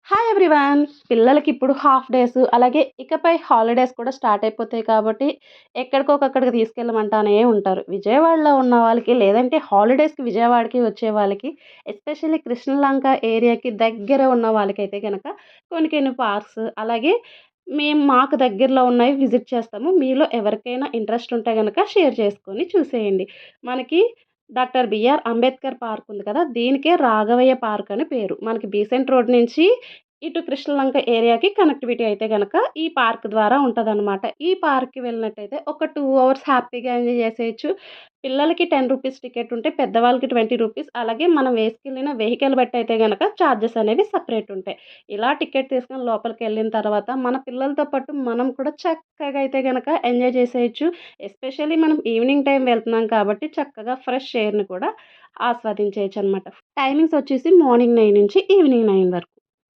Hi everyone! పిల్లలకి ఇప్పుడు half days అలాగే ఇకపై హాలిడేస్ కూడా స్టార్ట్ అయిపోతాయి కాబట్టి ఎక్కడికోకక్కడికి తీసుకెళ్ళమంటానే ఉంటారు. విజయవాడలో ఉన్న వాళ్ళకి లేదంటే హాలిడేస్‌కి విజయవాడకి వచ్చే వాళ్ళకి ఎస్పెషల్లీ కృష్ణలంక ఏరియాకి దగ్గర ఉన్న వాళ్ళకైతే గనక కొన్ని పార్క్స్ అలాగే మాకు దగ్గరలో ఉన్నవి విజిట్ చేస్తాము. మీలో ఎవరికైనా ఇంట్రెస్ట్ ఉంటే గనక షేర్ చేసుకొని చూసేయండి. మనకి డాక్టర్ బిఆర్ అంబేద్కర్ పార్క్ ఉంది కదా! దీనికే రాఘవయ్య పార్క్ అని పేరు. మనకి బీసెంట్ రోడ్ నుంచి ఇటు కృష్ణలంక ఏరియాకి కనెక్టివిటీ అయితే గనక ఈ పార్క్ ద్వారా ఉంటదనమాట. ఈ పార్క్‌కి వెళ్ళినట్టయితే ఒక 2 అవర్స్ హ్యాపీగా ఎంజాయ్ చేసేయొచ్చు. పిల్లలకి రూ. 10 టికెట్ ఉంటే పెద్దవాళ్ళకి రూ. 20 అలాగే మనం వేసుకెళ్ళిన వెహికల్ బట్టి అయితే గనక చార్జెస్ అనేవి సెపరేట్ ఉంటాయి. ఇలా టికెట్ తీసుకొని లోపలికెళ్ళిన తర్వాత మన పిల్లలతో పాటు మనం కూడా చక్కగా అయితే గనక ఎంజాయ్ చేసేయొచ్చు. ఎస్పెషల్లీ మనం ఈవినింగ్ టైం వెళ్తున్నాం కాబట్టి చక్కగా ఫ్రెష్ ఎయిర్‌ని కూడా ఆస్వాదించేయొచ్చనమాట. టైమింగ్స్ వచ్చేసి మార్నింగ్ 9 నుంచి ఈవినింగ్ 9 వరకు.